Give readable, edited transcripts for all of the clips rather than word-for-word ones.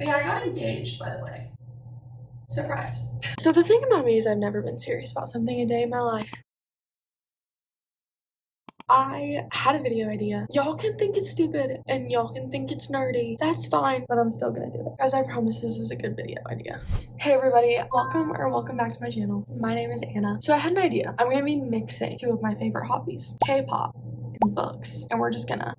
Yeah, I got engaged, by the way. Surprise. So the thing about me is I've never been serious about something a day in my life. I had a video idea. Y'all can think it's stupid and y'all can think it's nerdy. That's fine, but I'm still gonna do it. As I promise, this is a good video idea. Hey everybody, welcome back to my channel. My name is Anna. So I had an idea. I'm gonna be mixing two of my favorite hobbies, K-pop and books, and we're just gonna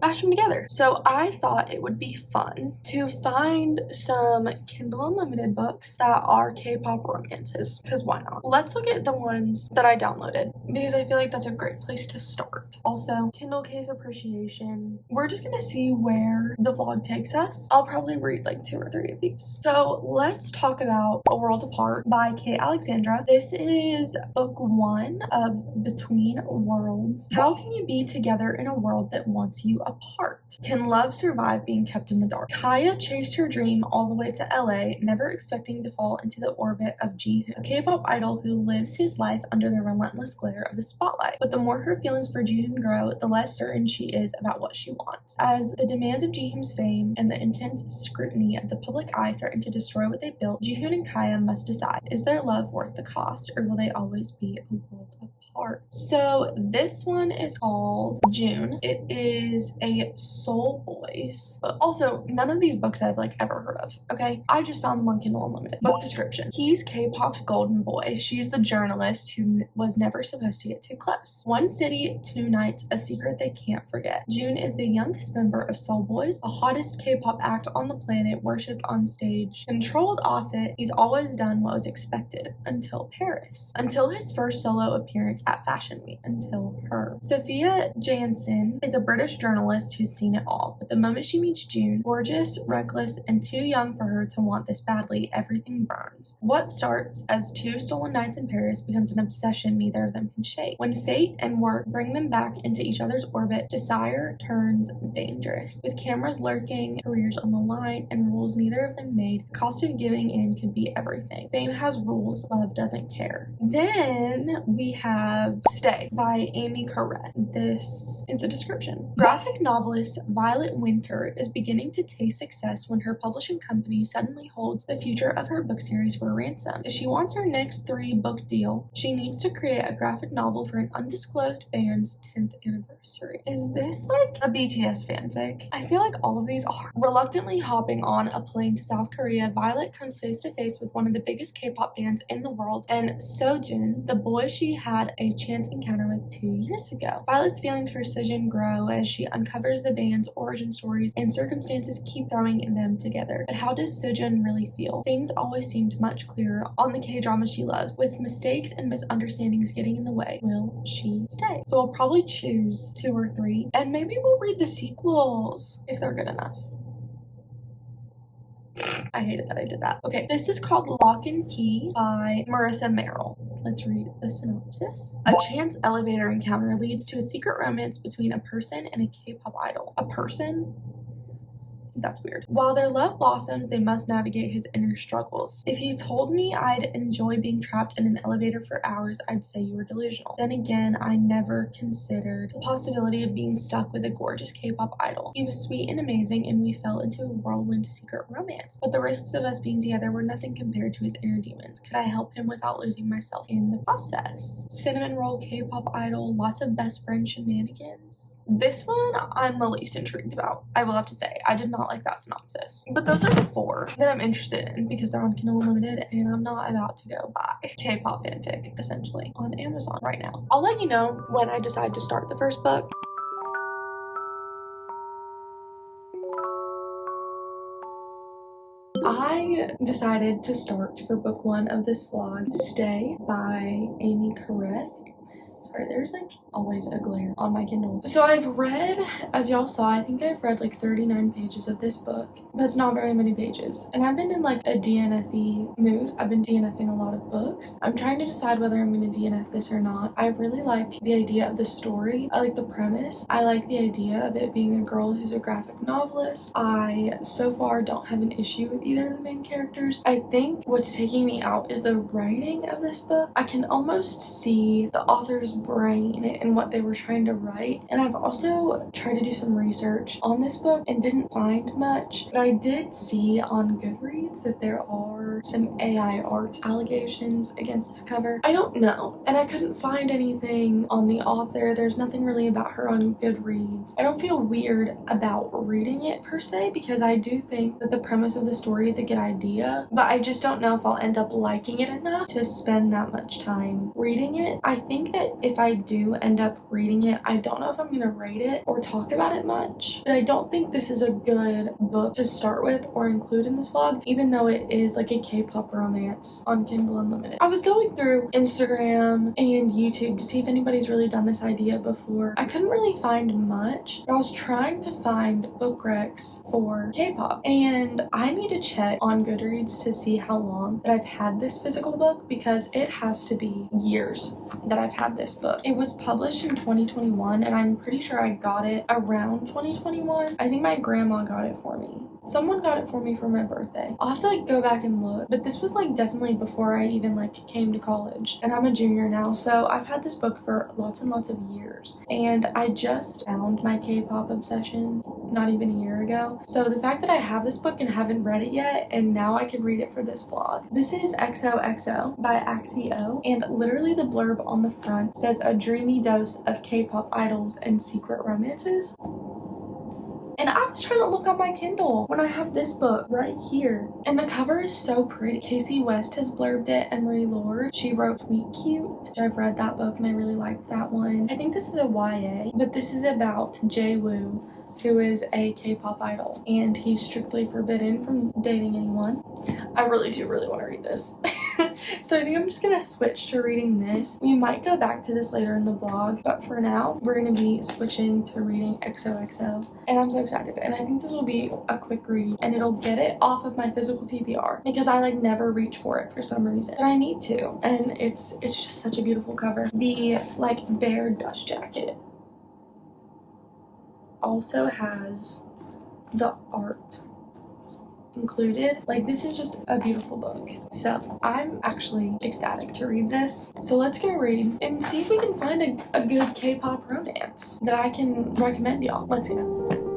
mash them together. So I thought it would be fun to find some Kindle Unlimited books that are K-pop romances, because why not? Let's look at the ones that I downloaded, because I feel like that's a great place to start. Also, Kindle case appreciation. We're just gonna see where the vlog takes us. I'll probably read like 2 or 3 of these. So let's talk about A World Apart by Alexandra. This is book 1 of Between Worlds. How can you be together in a world that wants you apart? Can love survive being kept in the dark? Kaya chased her dream all the way to LA, never expecting to fall into the orbit of Jihoon, a K-pop idol who lives his life under the relentless glare of the spotlight. But the more her feelings for Jihoon grow, the less certain she is about what she wants. As the demands of Jihoon's fame and the intense scrutiny of the public eye threaten to destroy what they built, Jihoon and Kaya must decide, is their love worth the cost, or will they always be a world apart? So this one is called June. It is a Soul Boys, but also none of these books I've like ever heard of. Okay, I just found them on Kindle Unlimited. Book description: he's K-pop's golden boy, she's the journalist who was never supposed to get too close. One city, 2 nights, a secret they can't forget. June is the youngest member of Soul Boys, the hottest K-pop act on the planet, worshipped on stage, controlled off it. He's always done what was expected until Paris, until his first solo appearance at Fashion Week, until her. Sophia Jansen is a British journalist who's seen it all, but the moment she meets June, gorgeous, reckless, and too young for her to want this badly, everything burns. What starts as 2 stolen nights in Paris becomes an obsession neither of them can shake. When fate and work bring them back into each other's orbit, desire turns dangerous. With cameras lurking, careers on the line, and rules neither of them made, the cost of giving in could be everything. Fame has rules, love doesn't care. Then we have Stay by Amy Carrette. This is the description. Graphic novelist Violet Winter is beginning to taste success when her publishing company suddenly holds the future of her book series for ransom. If she wants her next 3-book deal, she needs to create a graphic novel for an undisclosed band's 10th anniversary. Is this like a BTS fanfic? I feel like all of these are. Reluctantly hopping on a plane to South Korea, Violet comes face to face with one of the biggest K-pop bands in the world, and Sojin, the boy she had a chance encounter with 2 years ago. Violet's feelings for Sojin grow as she uncovers the band's origin stories, and circumstances keep throwing them together. But how does Sojin really feel? Things always seemed much clearer on the K-drama she loves. With mistakes and misunderstandings getting in the way, will she stay? So I'll probably choose 2 or 3, and maybe we'll read the sequels if they're good enough. I hated that I did that. Okay, this is called Lock and Key by Marissa Merrill. Let's read the synopsis. A chance elevator encounter leads to a secret romance between a person and a K-pop idol. A person? That's weird. While their love blossoms, they must navigate his inner struggles. If you told me I'd enjoy being trapped in an elevator for hours, I'd say you were delusional. Then again, I never considered the possibility of being stuck with a gorgeous K-pop idol. He was sweet and amazing, and we fell into a whirlwind secret romance. But the risks of us being together were nothing compared to his inner demons. Could I help him without losing myself in the process? Cinnamon roll K-pop idol, lots of best friend shenanigans. This one I'm the least intrigued about, I will have to say. I did not like that synopsis. But those are the 4 that I'm interested in because they're on Kindle Unlimited, and I'm not about to go buy K-pop fanfic, essentially, on Amazon right now. I'll let you know when I decide to start the first book. I decided to start for book 1 of this vlog, Stay by Amy Carrette. Sorry, there's like always a glare on my Kindle. So I've read, as y'all saw, I think I've read like 39 pages of this book. That's not very many pages. And I've been in like a DNF-y mood. I've been DNFing a lot of books. I'm trying to decide whether I'm going to DNF this or not. I really like the idea of the story. I like the premise. I like the idea of it being a girl who's a graphic novelist. I, so far, don't have an issue with either of the main characters. I think what's taking me out is the writing of this book. I can almost see the author's author's brain and what they were trying to write. And I've also tried to do some research on this book and didn't find much, but I did see on Goodreads that there are some AI art allegations against this cover. I don't know, and I couldn't find anything on the author. There's nothing really about her on Goodreads. I don't feel weird about reading it per se, because I do think that the premise of the story is a good idea, but I just don't know if I'll end up liking it enough to spend that much time reading it. I think that if I do end up reading it, I don't know if I'm gonna rate it or talk about it much, but I don't think this is a good book to start with or include in this vlog, even though it is like a K-pop romance on Kindle Unlimited. I was going through Instagram and YouTube to see if anybody's really done this idea before. I couldn't really find much, but I was trying to find book recs for K-pop, and I need to check on Goodreads to see how long that I've had this physical book, because it has to be years that I've had this book. It was published in 2021, and I'm pretty sure I got it around 2021. I think my grandma got it for me. Someone got it for me for my birthday. I'll have to like go back and look, but this was like definitely before I even like came to college, and I'm a junior now, so I've had this book for lots and lots of years, and I just found my K-pop obsession not even a year ago. So the fact that I have this book and haven't read it yet, and now I can read it for this vlog. This is XOXO by Axio, and literally the blurb on the front says a dreamy dose of K-pop idols and secret romances. And I was trying to look on my Kindle when I have this book right here. And the cover is so pretty. Casey West has blurbed it, and Marie Lord. She wrote Meet Cute. I've read that book and I really liked that one. I think this is a YA, but this is about Jae-woo, who is a K-pop idol, and he's strictly forbidden from dating anyone. I really do want to read this. So I think I'm just gonna switch to reading this. We might go back to this later in the vlog, but for now we're gonna be switching to reading XOXO, and I'm so excited. And I think this will be a quick read, and it'll get it off of my physical TBR, because I like never reach for it for some reason, but I need to. And it's just such a beautiful cover. The like bear dust jacket also has the art included. Like, this is just a beautiful book. So I'm actually ecstatic to read this. So let's go read and see if we can find a good K-pop romance that I can recommend y'all. Let's go.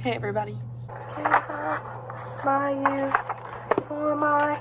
Hey everybody. My youth for my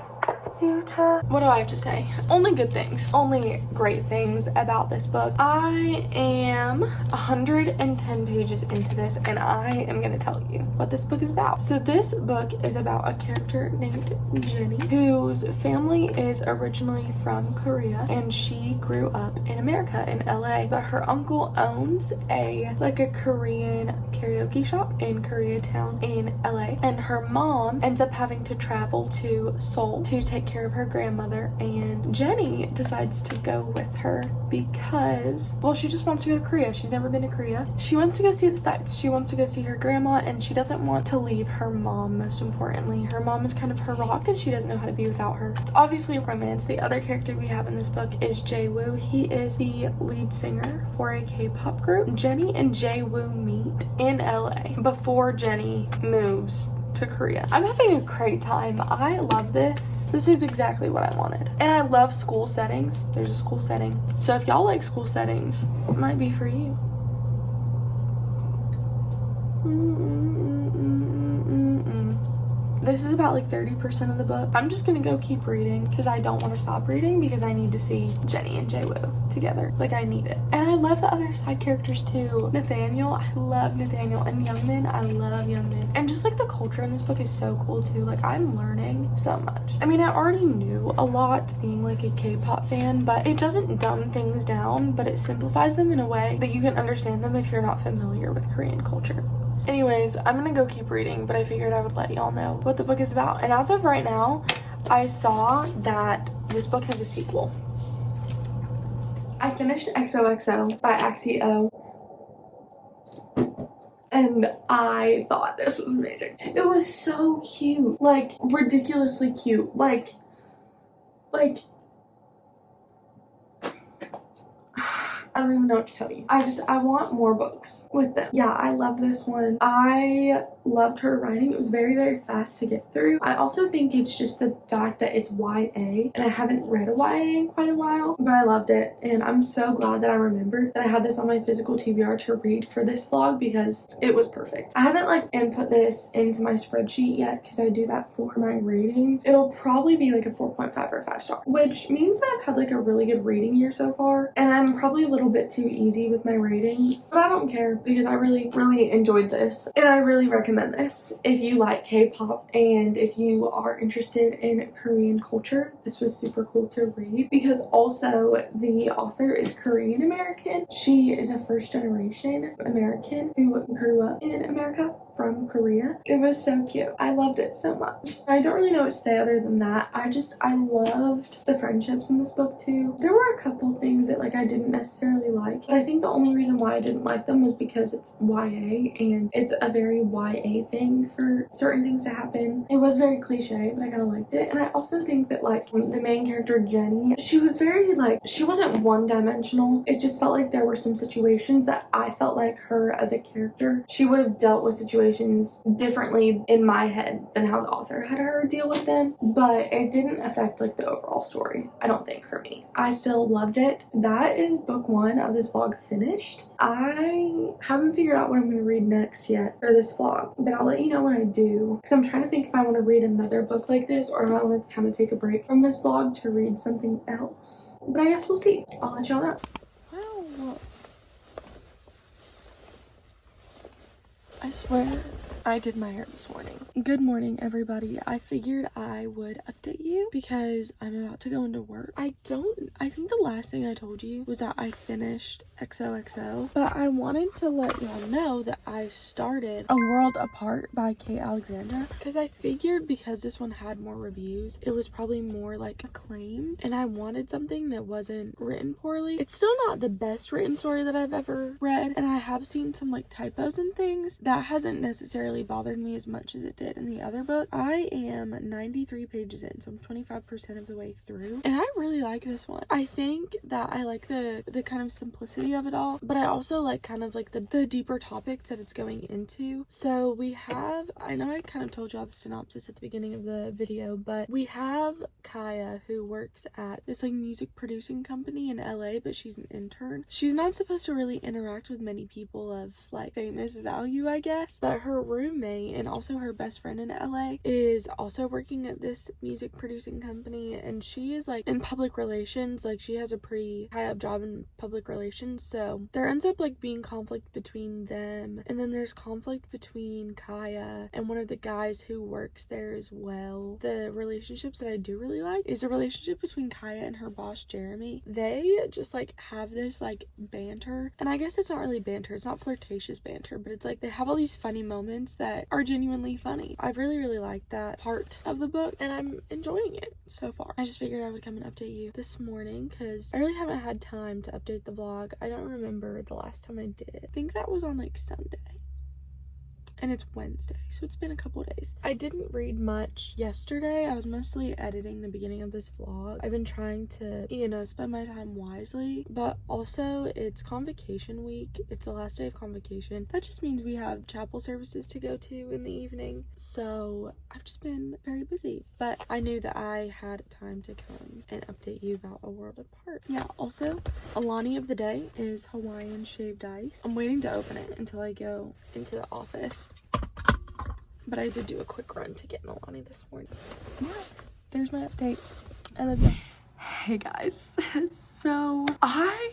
future. What do I have to say? Only good things. Only great things about this book. I am 110 pages into this, and I am gonna tell you what this book is about. So this book is about a character named Jenny, whose family is originally from Korea, and she grew up in America, in LA, but her uncle owns a Korean karaoke shop in Koreatown in LA, and her mom ends up having to travel to Seoul to take care of her grandmother, and Jenny decides to go with her because, well, she just wants to go to Korea. She's never been to Korea. She wants to go see the sights. She wants to go see her grandma, and she doesn't want to leave her mom, most importantly. Her mom is kind of her rock, and she doesn't know how to be without her. It's obviously a romance. The other character we have in this book is Jae-woo. He is the lead singer for a K-pop group. Jenny and Jae-woo meet in LA before Jenny moves to Korea. I'm having a great time. I love this. This is exactly what I wanted. And I love school settings. There's a school setting. So if y'all like school settings, it might be for you. This is about 30% of the book. I'm just gonna go keep reading because I don't want to stop reading, because I need to see Jenny and Jae-woo together. I need it. And I love the other side characters too. Nathaniel, I love Nathaniel. And Youngmin, I love Youngmin. And just the culture in this book is so cool too. I'm learning so much. I mean, I already knew a lot being a K-pop fan, but it doesn't dumb things down, but it simplifies them in a way that you can understand them if you're not familiar with Korean culture. Anyways, I'm gonna go keep reading, but I figured I would let y'all know what the book is about. And as of right now, I saw that this book has a sequel. I finished XOXO by Axio, and I thought this was amazing. It was so cute, like ridiculously cute, like I don't even know what to tell you. I want more books with them. Yeah, I love this one. I loved her writing. It was very, very fast to get through. I also think it's just the fact that it's YA, and I haven't read a YA in quite a while, but I loved it, and I'm so glad that I remembered that I had this on my physical TBR to read for this vlog because it was perfect. I haven't like input this into my spreadsheet yet because I do that for my ratings. It'll probably be like a 4.5 or a 5-star, which means that I've had like a really good reading year so far, and I'm probably a little bit too easy with my ratings, but I don't care because I really enjoyed this, and I really recommend this if you like K-pop and if you are interested in Korean culture. This was super cool to read because also the author is Korean American. She is a first generation American who grew up in America from Korea. It was so cute. I loved it so much. I don't really know what to say other than that. I loved the friendships in this book too. There were a couple things that like I didn't necessarily like, but I think the only reason why I didn't like them was because it's YA, and it's a very YA thing for certain things to happen. It was very cliche, but I kind of liked it. And I also think that like the main character Jenny, she was very like, she wasn't one-dimensional. It just felt like there were some situations that I felt like her as a character, she would have dealt with situations differently in my head than how the author had her deal with them, but it didn't affect like the overall story, I don't think, for me. I still loved it. That is book 1 of this vlog finished. I haven't figured out what I'm going to read next yet for this vlog, but I'll let you know when I do, because I'm trying to think if I want to read another book like this or if I want to kind of take a break from this vlog to read something else, but I guess we'll see. I'll let y'all know. Wow, I swear I did my hair this morning. Good morning, everybody. I figured I would update you because I'm about to go into work. I think the last thing I told you was that I finished XOXO, but I wanted to let y'all know that I started A World Apart by Alexandra, because I figured because this one had more reviews, it was probably more like acclaimed, and I wanted something that wasn't written poorly. It's still not the best written story that I've ever read, and I have seen some like typos and things. That hasn't necessarily bothered me as much as it did in the other book. I am 93 pages in, so I'm 25% of the way through, and I really like this one. I think that I like the kind of simplicity of it all, but I also like kind of like the deeper topics that it's going into. So we have, I know I kind of told y'all the synopsis at the beginning of the video, but we have Kaya, who works at this like music producing company in LA, but she's an intern. She's not supposed to really interact with many people of like famous value, I guess, but her roommate and also her best friend in LA is also working at this music producing company, and she is like in public relations. Like she has a pretty high up job in public relations, so there ends up like being conflict between them, and then there's conflict between Kaya and one of the guys who works there as well. The relationships that I do really like is a relationship between Kaya and her boss Jeremy. They just like have this like banter, and I guess it's not really banter, it's not flirtatious banter, but it's like they have all these funny moments that are genuinely funny. I really like that part of the book, and I'm enjoying it so far. I just figured I would come and update you this morning because I really haven't had time to update the vlog. I don't remember the last time I did. I think that was on like Sunday. And it's Wednesday, so it's been a couple days. I didn't read much yesterday. I was mostly editing the beginning of this vlog. I've been trying to, you know, spend my time wisely, but also it's convocation week. It's the last day of convocation. That just means we have chapel services to go to in the evening, so I've just been very busy, but I knew that I had time to come and update you about A World Apart. Yeah, also, Alani of the day is Hawaiian shaved ice. I'm waiting to open it until I go into the office, but I did do a quick run to get an Alani this morning. Yeah, there's my update. I love you. Hey guys, so I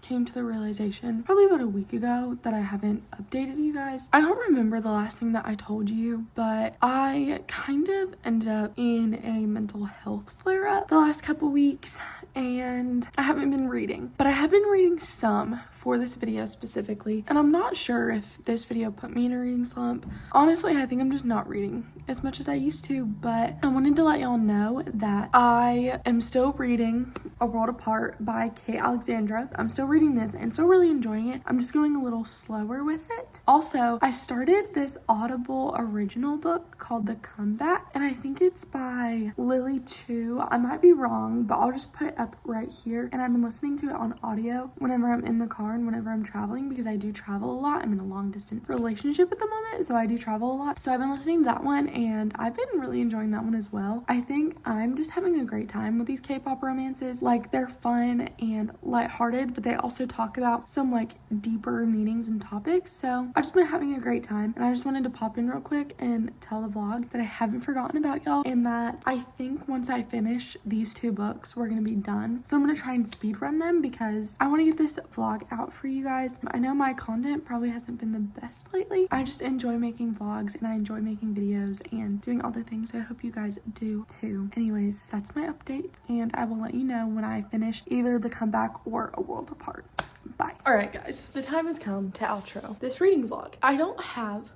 came to the realization probably about a week ago that I haven't updated you guys. I don't remember the last thing that I told you, but I kind of ended up in a mental health flare-up the last couple weeks, and I haven't been reading, but I have been reading some for this video specifically, and I'm not sure if this video put me in a reading slump. Honestly, I think I'm just not reading as much as I used to, but I wanted to let y'all know that I am still reading A World Apart by Alexandra. I'm still reading this and still really enjoying it. I'm just going a little slower with it. Also, I started this Audible original book called The Comeback, and I think it's by Lily Chu. I might be wrong, but I'll just put it up right here. And I've been listening to it on audio whenever I'm in the car and whenever I'm traveling, because I do travel a lot. I'm in a long distance relationship at the moment, so I do travel a lot. So I've been listening to that one, and I've been really enjoying that one as well. I think I'm just having a great time with these K-pop romances. Like, they're fun and lighthearted, but they also talk about some like deeper meanings and topics. So I've just been having a great time, and I just wanted to pop in real quick and tell the vlog that I haven't forgotten about y'all, and that I think once I finish these 2 books, we're gonna be done. So I'm gonna try and speed run them because I want to get this vlog out for you guys. I know my content probably hasn't been the best lately. I just enjoy making vlogs and I enjoy making videos and doing all the things. I hope you guys do too. Anyways, that's my update, and I will let you know when I finish either The Comeback or A World Apart. Bye. All right, guys, the time has come to outro this reading vlog. I don't have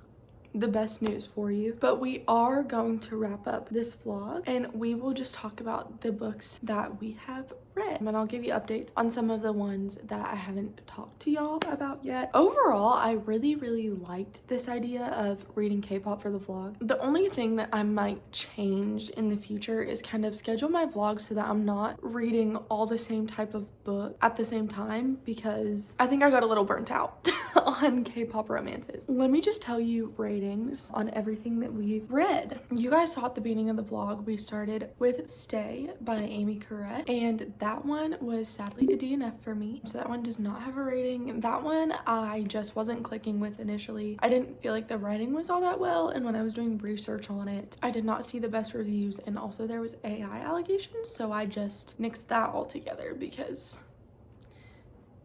the best news for you, but we are going to wrap up this vlog and we will just talk about the books that we have read, and I'll give you updates on some of the ones that I haven't talked to y'all about yet. Overall, I really liked this idea of reading K-pop for the vlog. The only thing that I might change in the future is kind of schedule my vlogs so that I'm not reading all the same type of book at the same time, because I think I got a little burnt out on K-pop romances. Let me just tell you ratings on everything that we've read. You guys saw at the beginning of the vlog, we started with Stay by Amy Corrett, and that one was sadly a DNF for me. So that one does not have a rating. That one I just wasn't clicking with initially. I didn't feel like the writing was all that well, and when I was doing research on it, I did not see the best reviews, and also there was AI allegations, so I just nixed that altogether because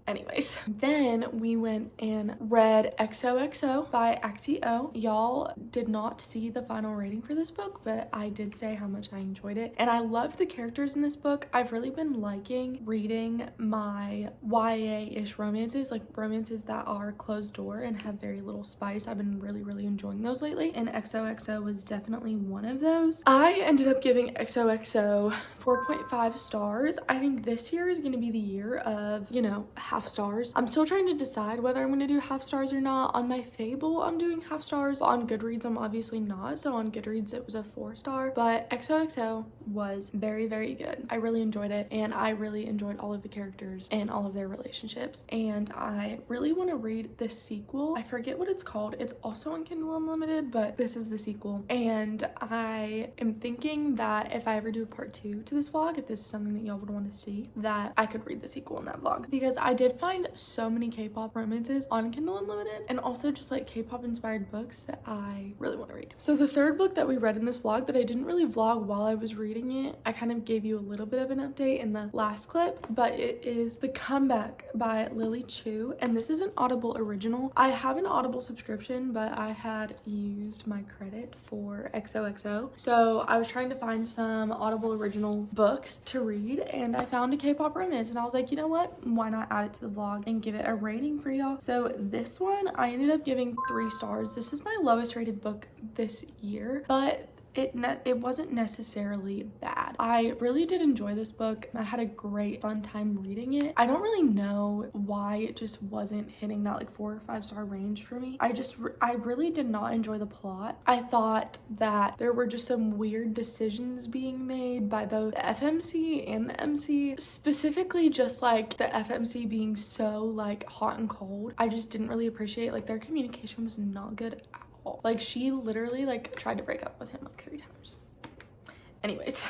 anyways. Then we went and read XOXO by Axio. Y'all did not see the final rating for this book, but I did say how much I enjoyed it, and I loved the characters in this book. I've really been liking reading my YA-ish romances, like romances that are closed door and have very little spice. I've been really enjoying those lately, and XOXO was definitely one of those. I ended up giving XOXO 4.5 stars. I think this year is going to be the year of, you know, half stars. I'm still trying to decide whether I'm going to do half stars or not. On my Fable, I'm doing half stars. On Goodreads, I'm obviously not. So on Goodreads, it was a 4-star. But XOXO was very good. I really enjoyed it, and I really enjoyed all of the characters and all of their relationships. And I really want to read the sequel. I forget what it's called. It's also on Kindle Unlimited, but this is the sequel. And I am thinking that if I ever do a part 2 to this vlog, if this is something that y'all would want to see, that I could read the sequel in that vlog, because I did find so many K-pop romances on Kindle Unlimited, and also just like K-pop inspired books that I really want to read. So the third book that we read in this vlog that I didn't really vlog while I was reading it, I kind of gave you a little bit of an update in the last clip, but it is The Comeback by Lily Chu, and this is an Audible original. I have an Audible subscription, but I had used my credit for XOXO, so I was trying to find some Audible original books to read, and I found a K-pop romance, and I was like, you know what, why not add it to the vlog and give it a rating for y'all. So this one I ended up giving 3 stars. This is my lowest rated book this year, but it wasn't necessarily bad. I really did enjoy this book. I had a great fun time reading it. I don't really know why it just wasn't hitting that like 4 or 5 star range for me. I really did not enjoy the plot. I thought that there were just some weird decisions being made by both the FMC and the MC, specifically just like the FMC being so like hot and cold. I just didn't really appreciate, like, their communication was not good at all. Like, she literally like tried to break up with him like 3 times. Anyways,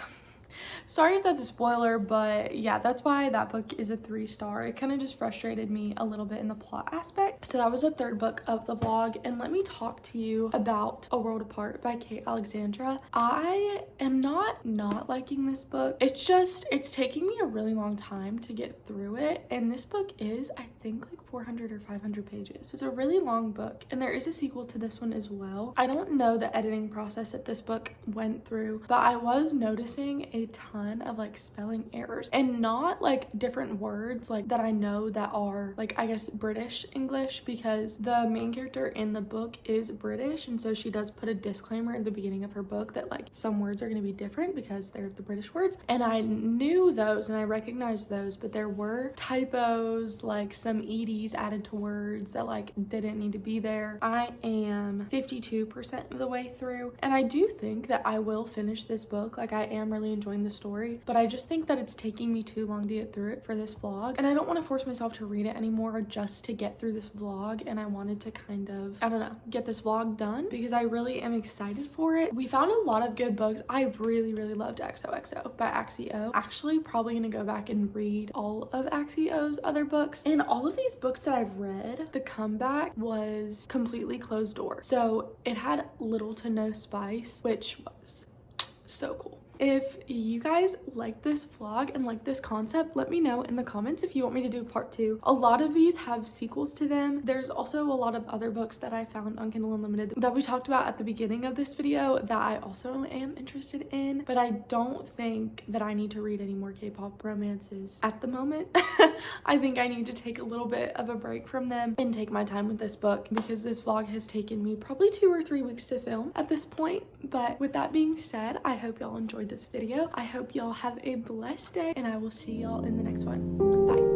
sorry if that's a spoiler, but yeah, that's why that book is a 3-star. It kind of just frustrated me a little bit in the plot aspect. So that was the third book of the vlog, and let me talk to you about A World Apart by Alexandra. I am not liking this book. It's taking me a really long time to get through it, and this book is, I think, like 400 or 500 pages. So it's a really long book, and there is a sequel to this one as well. I don't know the editing process that this book went through, but I was noticing a ton of like spelling errors, and not like different words like that I know that are like, I guess, British English, because the main character in the book is British, and so she does put a disclaimer at the beginning of her book that like some words are going to be different because they're the British words, and I knew those and I recognized those, but there were typos, like some EDs added to words that like didn't need to be there. I am 52% of the way through, and I do think that I will finish this book. Like, I am really enjoying the story, but I just think that it's taking me too long to get through it for this vlog, and I don't want to force myself to read it anymore just to get through this vlog. And I wanted to kind of, I don't know, get this vlog done because I really am excited for it. We found a lot of good books. I really loved XOXO by Axio. Actually probably gonna go back and read all of Axio's other books, and all of these books that I've read, the comeback was completely closed door, so it had little to no spice, which was so cool. If you guys like this vlog and like this concept, let me know in the comments if you want me to do part 2. A lot of these have sequels to them. There's also a lot of other books that I found on Kindle Unlimited that we talked about at the beginning of this video that I also am interested in, but I don't think that I need to read any more K-pop romances at the moment. I think I need to take a little bit of a break from them and take my time with this book, because this vlog has taken me probably 2 or 3 weeks to film at this point. But with that being said, I hope y'all enjoyed this video. I hope y'all have a blessed day, and I will see y'all in the next one. Bye.